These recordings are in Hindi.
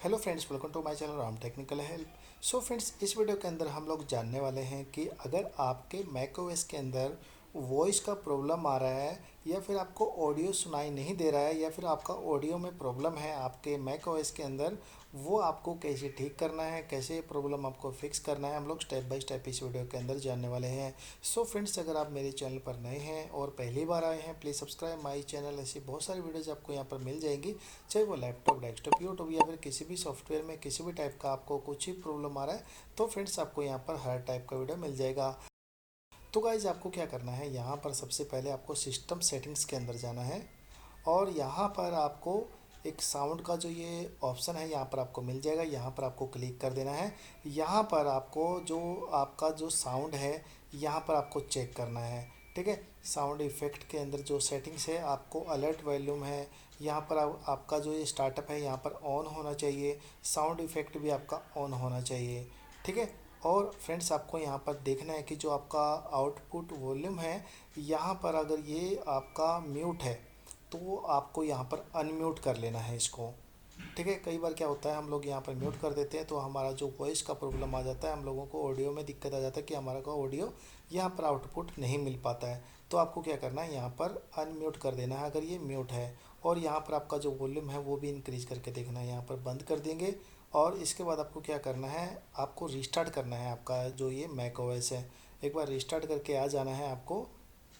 Hello friends, welcome to my channel Ram technical help. So friends, इस वीडियो के अंदर हम लोग जानने वाले हैं कि अगर आपके मैकओएस के अंदर वॉइस का प्रॉब्लम आ रहा है या फिर आपको ऑडियो सुनाई नहीं दे रहा है या फिर आपका ऑडियो में प्रॉब्लम है आपके मैकओएस के अंदर, वो आपको कैसे ठीक करना है, कैसे प्रॉब्लम आपको फिक्स करना है, हम लोग स्टेप बाय स्टेप इस वीडियो के अंदर जानने वाले हैं। सो फ्रेंड्स, अगर आप मेरे चैनल पर नए हैं और पहली बार आए हैं, प्लीज़ सब्सक्राइब माय चैनल। ऐसी बहुत सारी वीडियोज़ आपको यहाँ पर मिल जाएंगी, चाहे वो लैपटॉप, डेस्कटॉप, यूट्यूब या फिर किसी भी सॉफ्टवेयर में किसी भी टाइप का आपको कुछ ही प्रॉब्लम आ रहा है तो फ्रेंड्स आपको यहाँ पर हर टाइप का वीडियो मिल जाएगा। तो गाइज, आपको क्या करना है, यहाँ पर सबसे पहले आपको सिस्टम सेटिंग्स के अंदर जाना है और यहाँ पर आपको एक साउंड का जो ये ऑप्शन है यहाँ पर आपको मिल जाएगा। यहाँ पर आपको क्लिक कर देना है। यहाँ पर आपको जो आपका जो साउंड है यहाँ पर आपको चेक करना है। ठीक है, साउंड इफ़ेक्ट के अंदर जो सेटिंग्स है, आपको अलर्ट वॉल्यूम है यहाँ पर आपका जो ये स्टार्टअप है यहाँ पर ऑन होना चाहिए, साउंड इफ़ेक्ट भी आपका ऑन होना चाहिए। ठीक है, और फ्रेंड्स आपको यहाँ पर देखना है कि जो आपका आउटपुट वॉल्यूम है यहाँ पर अगर ये आपका म्यूट है तो आपको यहाँ पर अनम्यूट कर लेना है इसको। ठीक है, कई बार क्या होता है, हम लोग यहाँ पर म्यूट कर देते हैं तो हमारा जो वॉइस का प्रॉब्लम आ जाता है, हम लोगों को ऑडियो में दिक्कत आ जाता है कि हमारा का ऑडियो यहाँ पर आउटपुट नहीं मिल पाता है। तो आपको क्या करना है, यहाँ पर अनम्यूट कर देना है अगर ये म्यूट है, और यहाँ पर आपका जो वॉल्यूम है वो भी इंक्रीज करके देखना है। यहाँ पर बंद कर देंगे और इसके बाद आपको क्या करना है, आपको रिस्टार्ट करना है आपका जो ये मैक ओएस है। एक बार रिस्टार्ट करके आ जाना है आपको,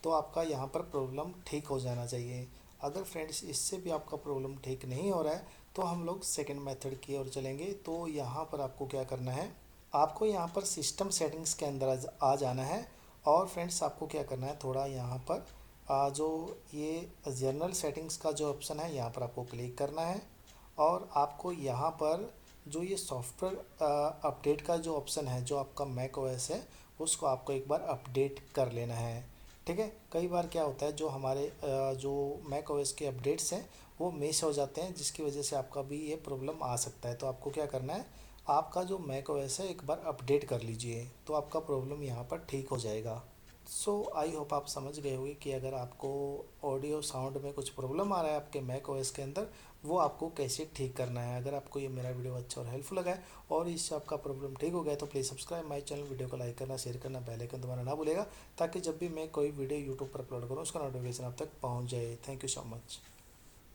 तो आपका यहाँ पर प्रॉब्लम ठीक हो जाना चाहिए। अगर फ्रेंड्स इससे भी आपका प्रॉब्लम ठीक नहीं हो रहा है तो हम लोग सेकंड मेथड की ओर चलेंगे। तो यहाँ पर आपको क्या करना है, आपको यहाँ पर सिस्टम सेटिंग्स के अंदर आ जाना है और फ्रेंड्स आपको क्या करना है, थोड़ा यहाँ पर जो ये जनरल सेटिंग्स का जो ऑप्शन है यहाँ पर आपको क्लिक करना है और आपको यहाँ पर जो ये सॉफ्टवेयर अपडेट का जो ऑप्शन है, जो आपका मैक ओएस है, उसको आपको एक बार अपडेट कर लेना है। ठीक है, कई बार क्या होता है, जो हमारे जो मैक ओएस के अपडेट्स हैं वो मिस हो जाते हैं, जिसकी वजह से आपका भी ये प्रॉब्लम आ सकता है। तो आपको क्या करना है, आपका जो मैक ओएस है एक बार अपडेट कर लीजिए तो आपका प्रॉब्लम यहाँ पर ठीक हो जाएगा। सो आई होप आप समझ गए होंगे कि अगर आपको ऑडियो साउंड में कुछ प्रॉब्लम आ रहा है आपके मैक ओएस के अंदर, वो आपको कैसे ठीक करना है। अगर आपको ये मेरा वीडियो अच्छा और हेल्पफुल लगा है और इससे आपका प्रॉब्लम ठीक हो गया तो please subscribe my channel, video को लाइक करना, शेयर करना, बेल आइकन दबाना ना भूलेगा, ताकि जब भी मैं कोई वीडियो यूट्यूब पर अपलोड करूँ उसका नोटिफिकेशन आप तक पहुँच जाए। Thank you so much.